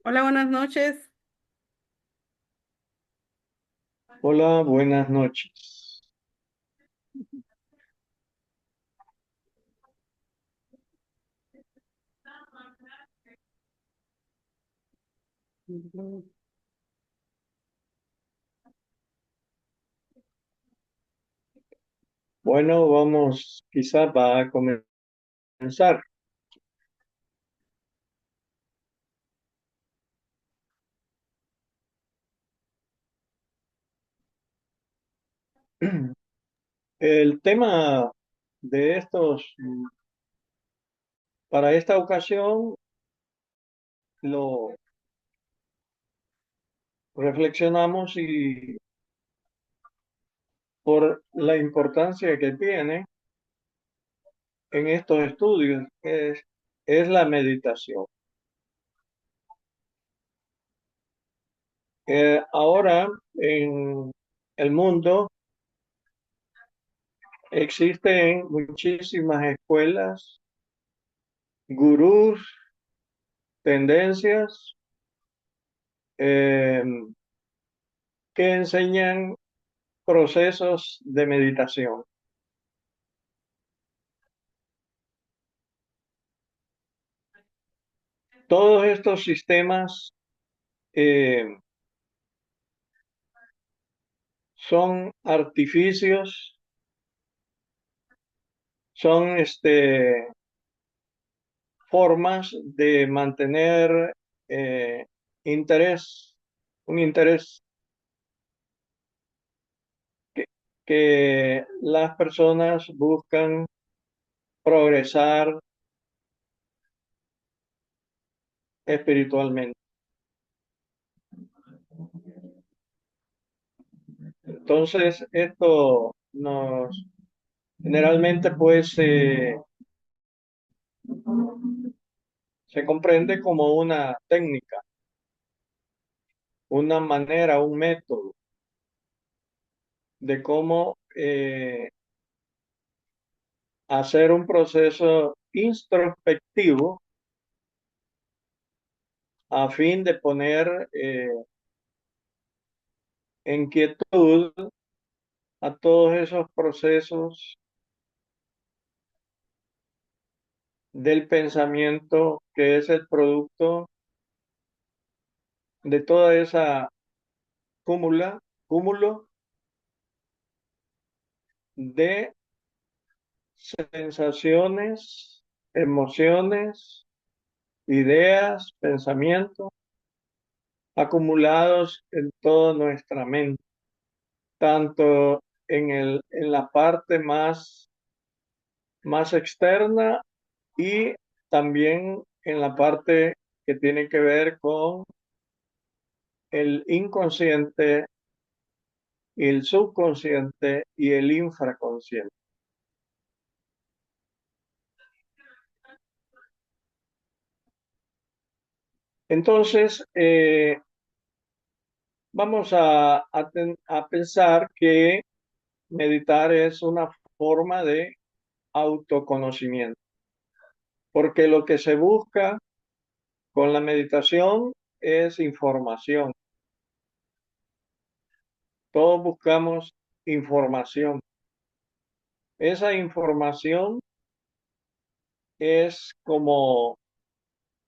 Hola, buenas noches. Hola, buenas noches. Bueno, quizás va a comenzar. El tema de para esta ocasión, lo reflexionamos y por la importancia que tiene en estos estudios, es la meditación. Ahora, en el mundo existen muchísimas escuelas, gurús, tendencias, eh, que enseñan procesos de meditación. Todos estos sistemas eh, son artificios, son formas de mantener eh, interés, un interés que, que las personas buscan progresar espiritualmente. Entonces, esto nos generalmente pues se comprende como una técnica, una manera, un método de cómo hacer un proceso introspectivo a fin de poner en quietud a todos esos procesos del pensamiento que es el producto de toda esa cúmulo de sensaciones, emociones, ideas, pensamientos acumulados en toda nuestra mente, tanto en la parte más externa y también en la parte que tiene que ver con el inconsciente, el subconsciente y el infraconsciente. Entonces, vamos a pensar que meditar es una forma de autoconocimiento, porque lo que se busca con la meditación es información. Todos buscamos información. Esa información es como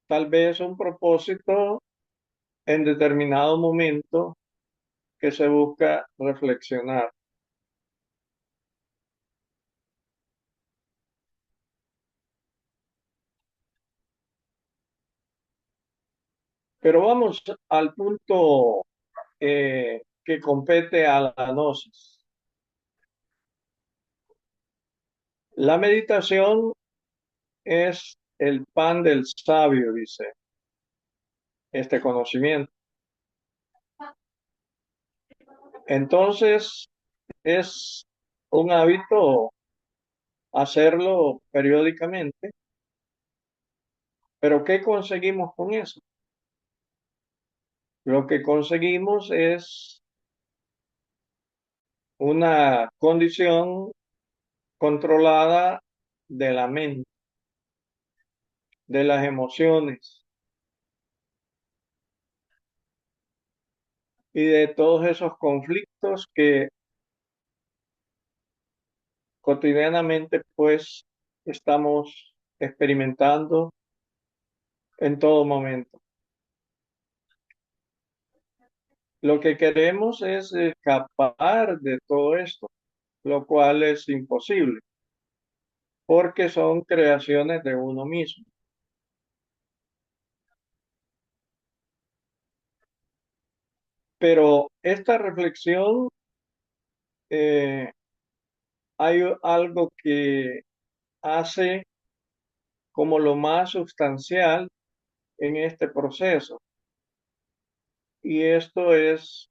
tal vez un propósito en determinado momento que se busca reflexionar. Pero vamos al punto que compete a la gnosis. La meditación es el pan del sabio, dice este conocimiento. Entonces, es un hábito hacerlo periódicamente, pero ¿qué conseguimos con eso? Lo que conseguimos es una condición controlada de la mente. de las emociones y de todos esos conflictos que cotidianamente pues estamos experimentando en todo momento. Lo que queremos es escapar de todo esto, lo cual es imposible, porque son creaciones de uno mismo. Pero esta reflexión, eh, hay algo que hace como lo más sustancial en este proceso, y esto es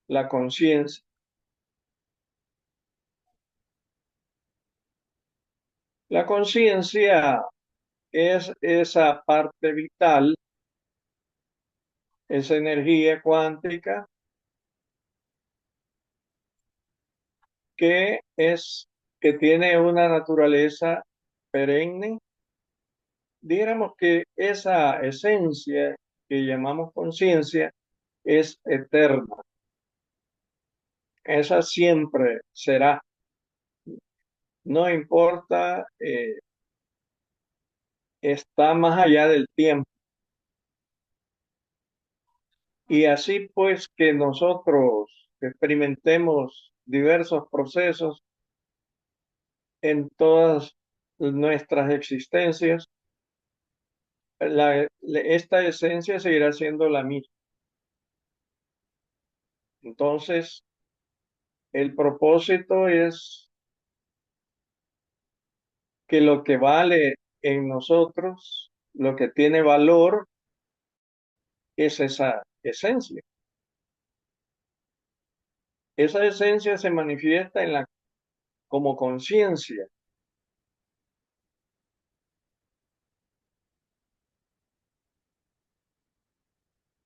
la conciencia. La conciencia es esa parte vital, esa energía cuántica que es, que tiene una naturaleza perenne. Dijéramos que esa esencia que llamamos conciencia es eterna. Esa siempre será, no importa, está más allá del tiempo. Y así pues que nosotros experimentemos diversos procesos en todas nuestras existencias, esta esencia seguirá siendo la misma. Entonces, el propósito es que lo que vale en nosotros, lo que tiene valor, es esa esencia. Esa esencia se manifiesta en como conciencia,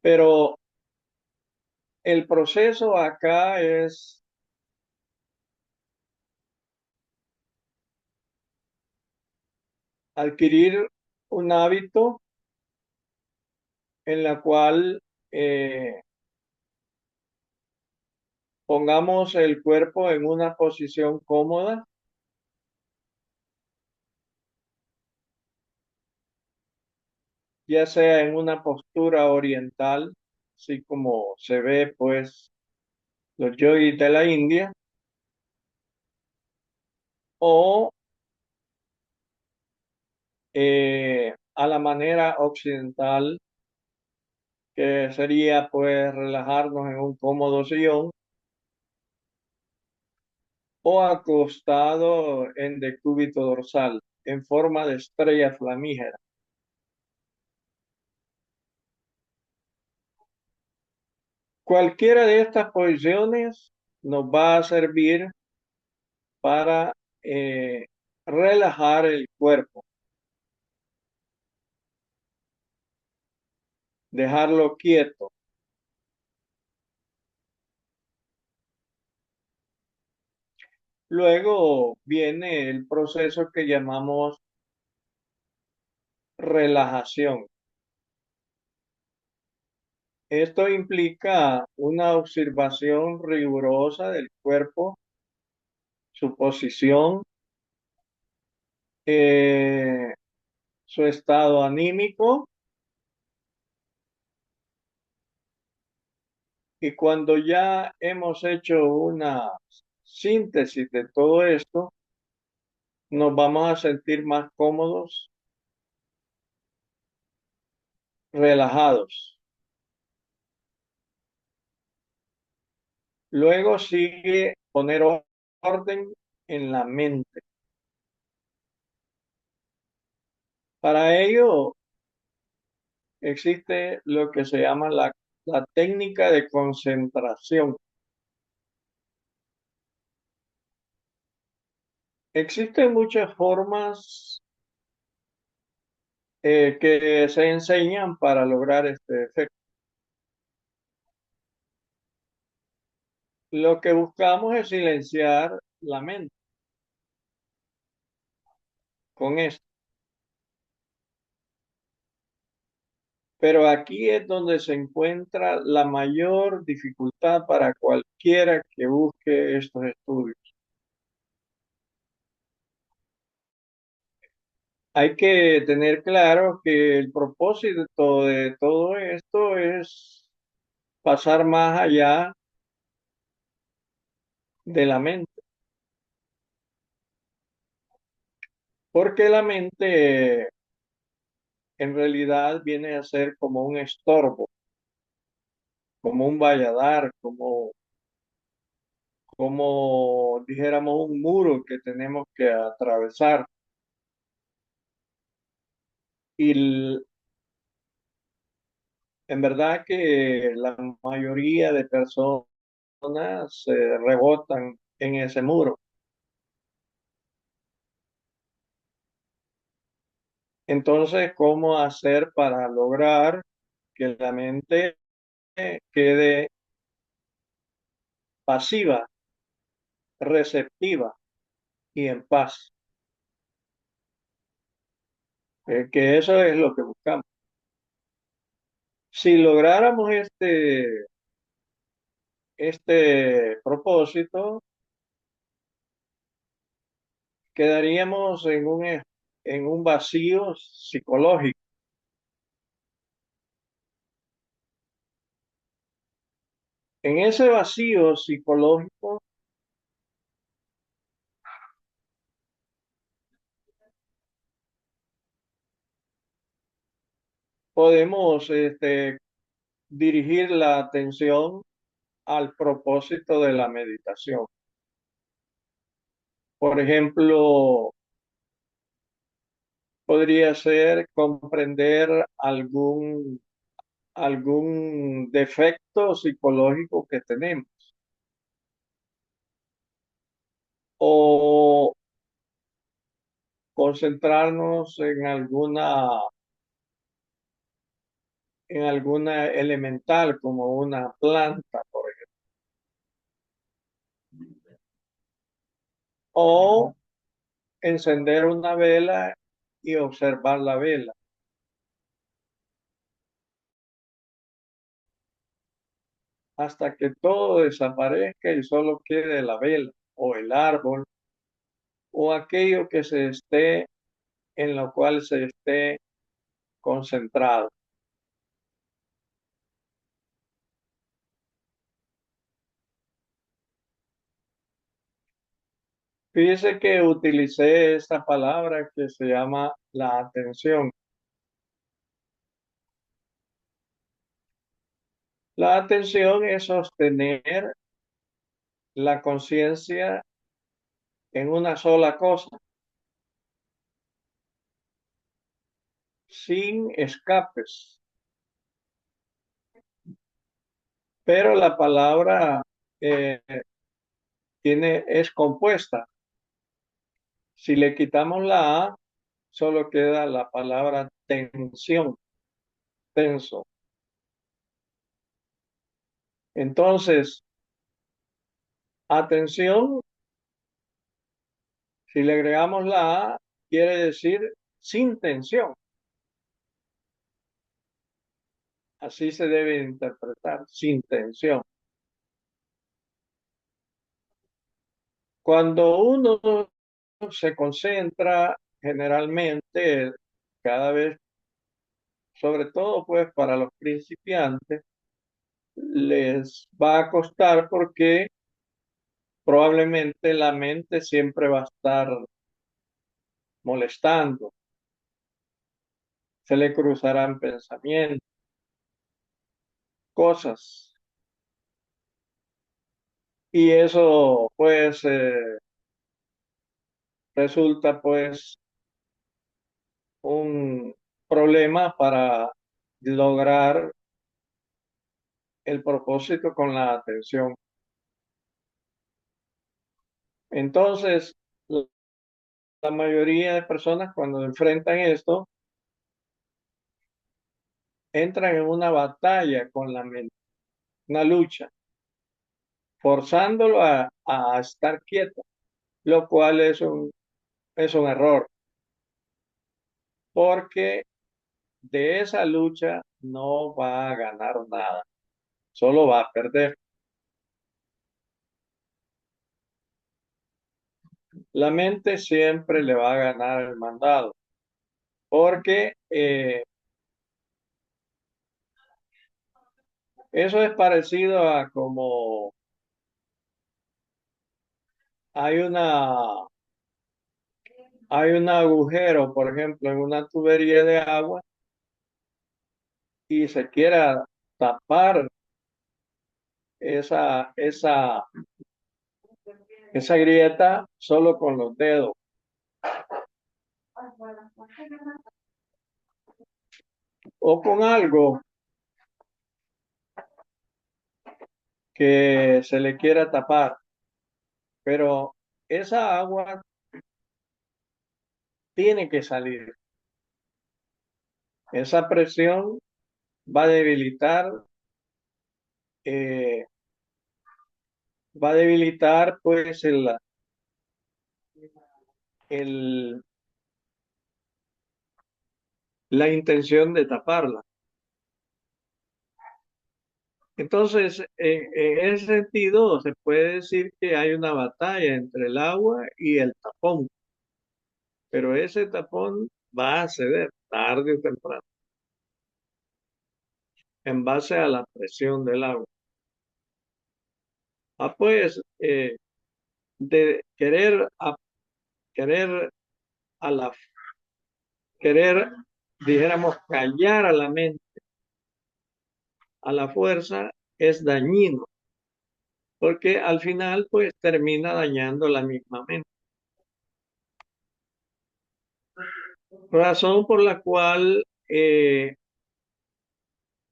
pero el proceso acá es adquirir un hábito en la cual pongamos el cuerpo en una posición cómoda, ya sea en una postura oriental, así como se ve pues los yogis de la India, o a la manera occidental, que sería pues relajarnos en un cómodo sillón o acostado en decúbito dorsal, en forma de estrella flamígera. Cualquiera de estas posiciones nos va a servir para relajar el cuerpo, dejarlo quieto. Luego viene el proceso que llamamos relajación. Esto implica una observación rigurosa del cuerpo, su posición, eh, su estado anímico, y cuando ya hemos hecho una síntesis de todo esto, nos vamos a sentir más cómodos, relajados. Luego sigue poner orden en la mente. Para ello existe lo que se llama la técnica de concentración. Existen muchas formas que se enseñan para lograr este efecto. Lo que buscamos es silenciar la mente con esto. Pero aquí es donde se encuentra la mayor dificultad para cualquiera que busque estos estudios. Hay que tener claro que el propósito de todo esto es pasar más allá de la mente, porque la mente en realidad viene a ser como un estorbo, como un valladar, como dijéramos un muro que tenemos que atravesar. Y en verdad que la mayoría de personas se rebotan en ese muro. Entonces, ¿cómo hacer para lograr que la mente quede pasiva, receptiva y en paz? Que eso es lo que buscamos. Si lográramos este propósito, quedaríamos en un vacío psicológico. En ese vacío psicológico podemos dirigir la atención al propósito de la meditación. Por ejemplo, podría ser comprender algún defecto psicológico que tenemos o concentrarnos en alguna elemental como una planta, por ejemplo, o encender una vela y observar la vela hasta que todo desaparezca y solo quede la vela o el árbol o aquello que se esté en lo cual se esté concentrado. Fíjese que utilicé esta palabra que se llama la atención. La atención es sostener la conciencia en una sola cosa, sin escapes. Pero la palabra eh, es compuesta. Si le quitamos la A, solo queda la palabra tensión, tenso. Entonces, atención, si le agregamos la A, quiere decir sin tensión. Así se debe interpretar, sin tensión. Cuando uno se concentra, generalmente, cada vez, sobre todo pues para los principiantes, les va a costar porque probablemente la mente siempre va a estar molestando, se le cruzarán pensamientos, cosas, y eso pues resulta pues un problema para lograr el propósito con la atención. Entonces, la mayoría de personas cuando enfrentan esto, entran en una batalla con la mente, una lucha, forzándolo a estar quieto, lo cual es un error, porque de esa lucha no va a ganar nada, solo va a perder. La mente siempre le va a ganar el mandado, porque eso es parecido a como hay una, hay un agujero, por ejemplo, en una tubería de agua y se quiera tapar esa grieta solo con los dedos o con algo que se le quiera tapar, pero esa agua tiene que salir. Esa presión va a debilitar, eh, va a debilitar pues el- la intención de taparla. Entonces, en ese sentido, se puede decir que hay una batalla entre el agua y el tapón, pero ese tapón va a ceder tarde o temprano en base a la presión del agua. Pues, de querer a la, querer, dijéramos, callar a la mente, a la fuerza, es dañino, porque al final, pues, termina dañando la misma mente. Razón por la cual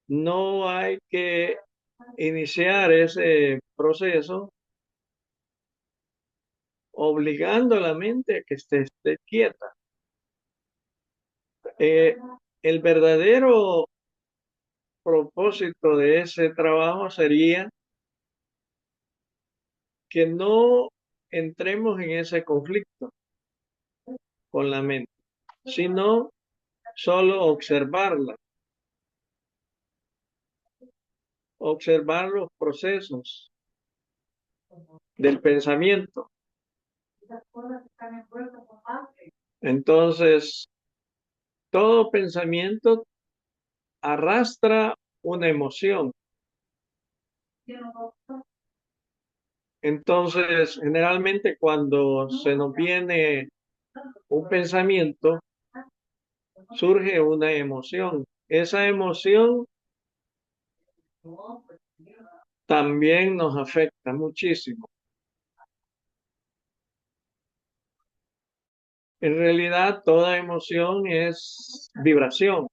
no hay que iniciar ese proceso obligando a la mente a que esté quieta. Eh, el verdadero propósito de ese trabajo sería que no entremos en ese conflicto con la mente, sino solo observarla, observar los procesos del pensamiento. Entonces, todo pensamiento arrastra una emoción. Entonces, generalmente cuando se nos viene un pensamiento, surge una emoción. Esa emoción también nos afecta muchísimo. En realidad, toda emoción es vibración.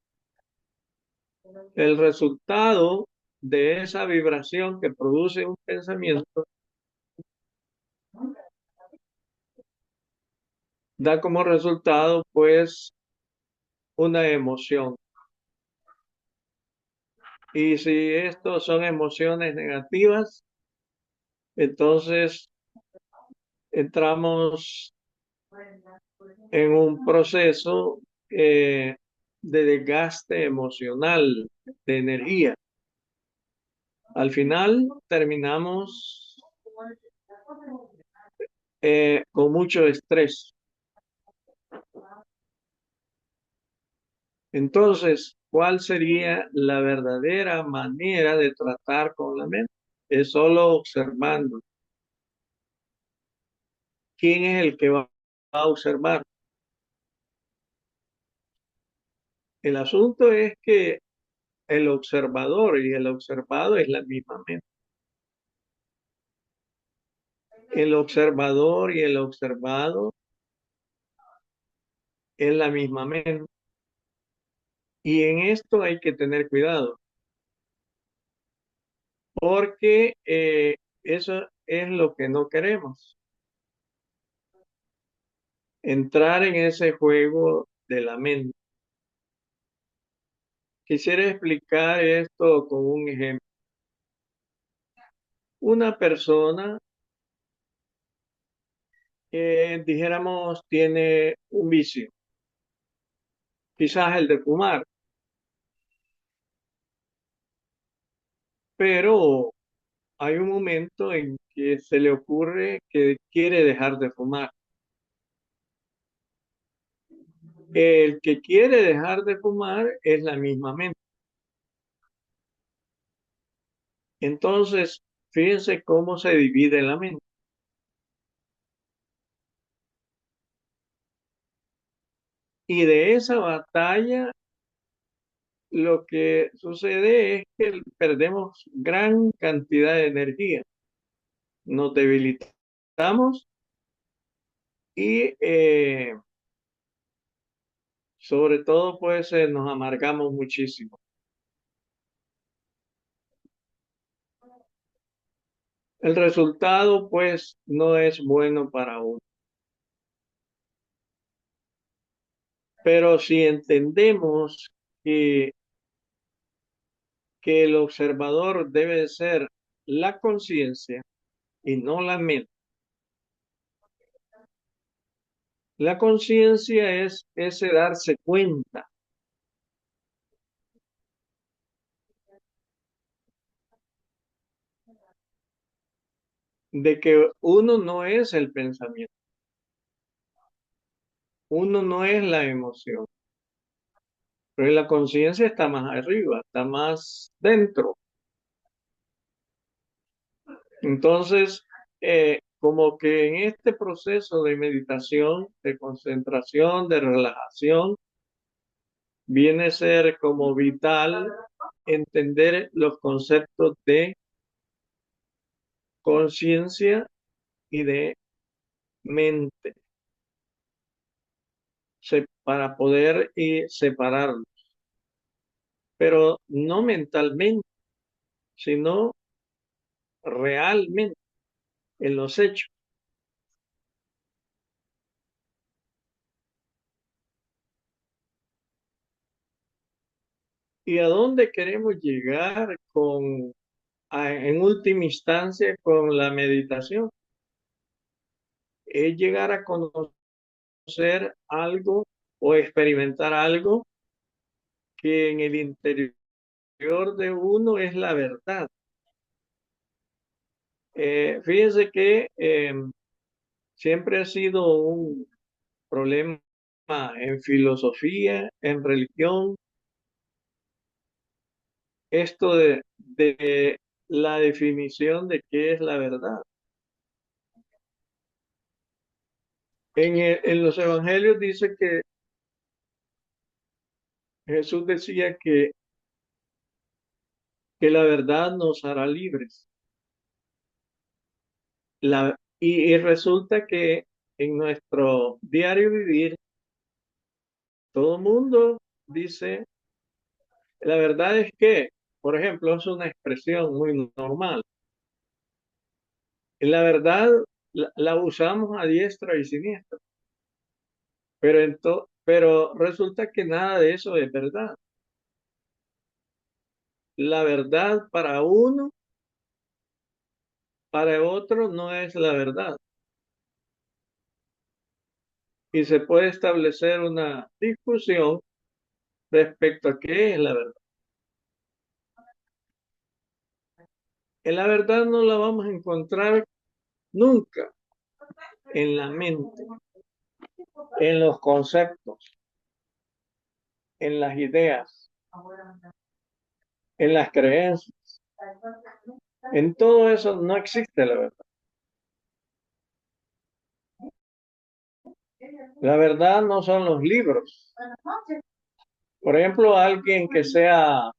El resultado de esa vibración que produce un pensamiento da como resultado, pues, una emoción. Y si estos son emociones negativas, entonces entramos en un proceso de desgaste emocional, de energía. Al final terminamos con mucho estrés. Entonces, ¿cuál sería la verdadera manera de tratar con la mente? Es solo observando. ¿Quién es el que va a observar? El asunto es que el observador y el observado es la misma mente. El observador y el observado es la misma mente. Y en esto hay que tener cuidado, porque eso es lo que no queremos, entrar en ese juego de la mente. Quisiera explicar esto con un ejemplo. Una persona que dijéramos tiene un vicio, quizás el de fumar, pero hay un momento en que se le ocurre que quiere dejar de fumar. El que quiere dejar de fumar es la misma mente. Entonces, fíjense cómo se divide la mente. Y de esa batalla, lo que sucede es que perdemos gran cantidad de energía, nos debilitamos y sobre todo pues nos amargamos muchísimo. El resultado pues no es bueno para uno. Pero si entendemos que, que el observador debe ser la conciencia y no la mente, la conciencia es ese darse cuenta de que uno no es el pensamiento, uno no es la emoción, pero la conciencia está más arriba, está más dentro. Entonces, como que en este proceso de meditación, de concentración, de relajación, viene a ser como vital entender los conceptos de conciencia y de mente para poder separarlos, pero no mentalmente, sino realmente en los hechos. ¿Y a dónde queremos llegar en última instancia con la meditación? Es llegar a conocer algo o experimentar algo que en el interior de uno es la verdad. Fíjense que siempre ha sido un problema en filosofía, en religión, esto de la definición de qué es la verdad. En los evangelios dice que Jesús decía que la verdad nos hará libres. Y resulta que en nuestro diario vivir, todo el mundo dice, la verdad es que, por ejemplo, es una expresión muy normal. La verdad la usamos a diestra y siniestra, pero resulta que nada de eso es verdad. La verdad para uno, para otro no es la verdad. Y se puede establecer una discusión respecto a qué es la verdad. En la verdad no la vamos a encontrar nunca en la mente, en los conceptos, en las ideas, en las creencias. En todo eso no existe la verdad. La verdad no son los libros. Por ejemplo, alguien que sea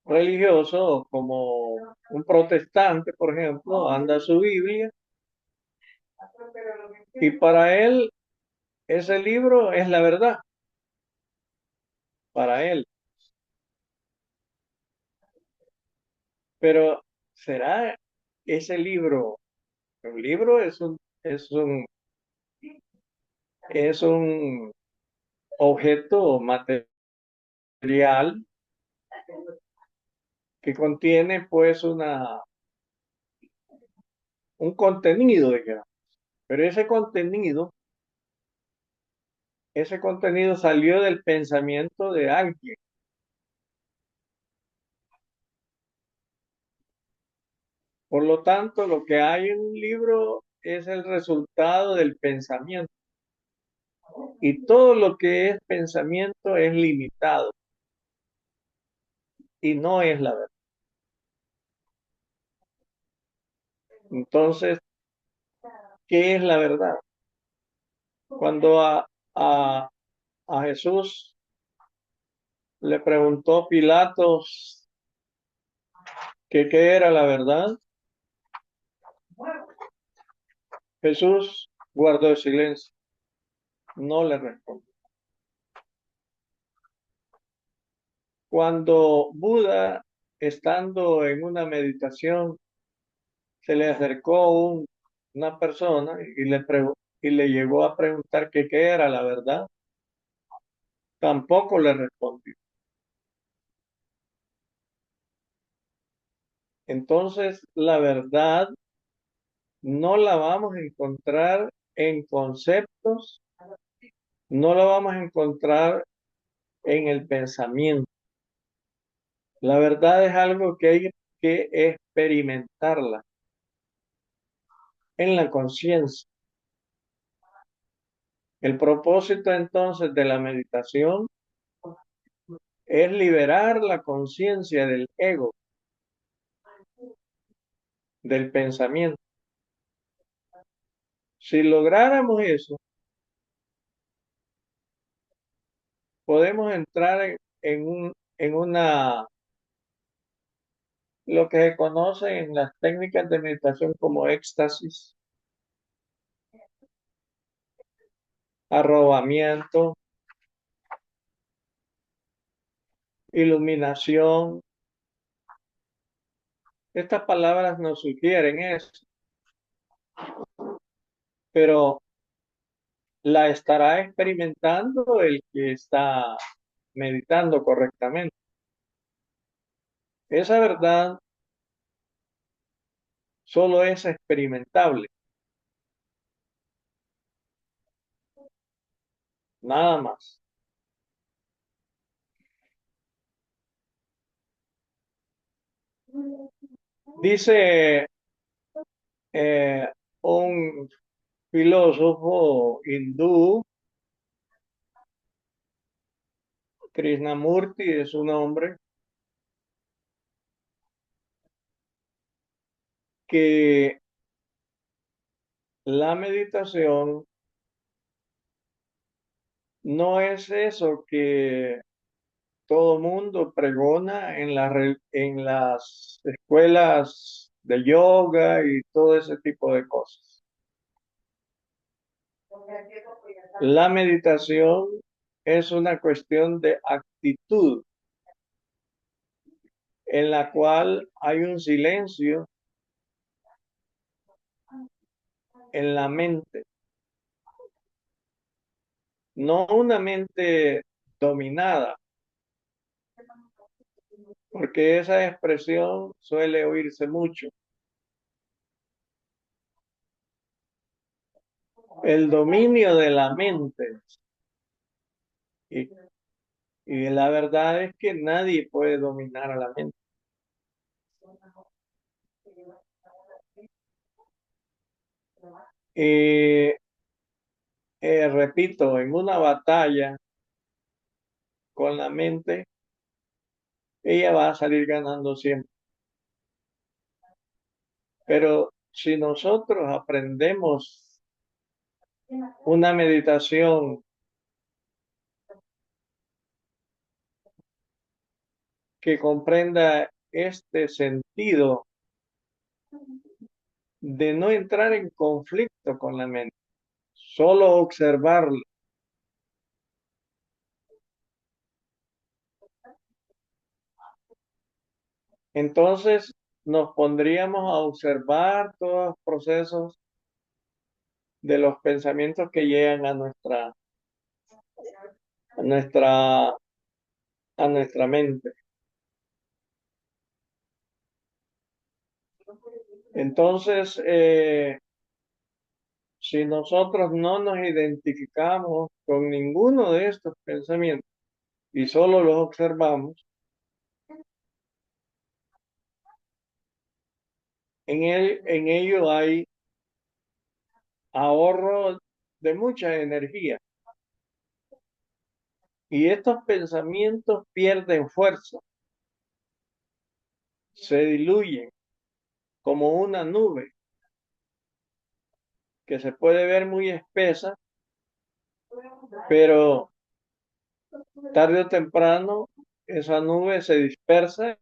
religioso, como un protestante, por ejemplo, anda su Biblia y para él ese libro es la verdad, para él. Pero ¿será ese libro? Un libro es un objeto material que contiene pues un contenido, digamos. Pero ese contenido salió del pensamiento de alguien. Por lo tanto, lo que hay en un libro es el resultado del pensamiento. Y todo lo que es pensamiento es limitado y no es la verdad. Entonces, ¿qué es la verdad? Cuando a, a Jesús le preguntó Pilatos que qué era la verdad, Jesús guardó silencio, no le respondió. Cuando Buda, estando en una meditación, se le acercó una persona y le llegó a preguntar que qué era la verdad, tampoco le respondió. Entonces, la verdad no la vamos a encontrar en conceptos, no la vamos a encontrar en el pensamiento. La verdad es algo que hay que experimentarla en la conciencia. El propósito entonces de la meditación es liberar la conciencia del ego, del pensamiento. Si lográramos eso, podemos entrar en una, lo que se conoce en las técnicas de meditación como éxtasis, arrobamiento, iluminación. Estas palabras nos sugieren eso, pero la estará experimentando el que está meditando correctamente. Esa verdad solo es experimentable, nada más. Dice eh, un filósofo hindú, Krishnamurti es su nombre, que la meditación no es eso que todo mundo pregona en las escuelas de yoga y todo ese tipo de cosas. La meditación es una cuestión de actitud en la cual hay un silencio en la mente, no una mente dominada, porque esa expresión suele oírse mucho. El dominio de la mente. Y, y la verdad es que nadie puede dominar a la mente. Y repito, en una batalla con la mente, ella va a salir ganando siempre. Pero si nosotros aprendemos una meditación que comprenda este sentido de no entrar en conflicto con la mente, solo observarla, entonces nos pondríamos a observar todos los procesos de los pensamientos que llegan a nuestra, a nuestra mente. Entonces, si nosotros no nos identificamos con ninguno de estos pensamientos y solo los observamos, en ello hay ahorro de mucha energía y estos pensamientos pierden fuerza, se diluyen como una nube que se puede ver muy espesa, pero tarde o temprano esa nube se dispersa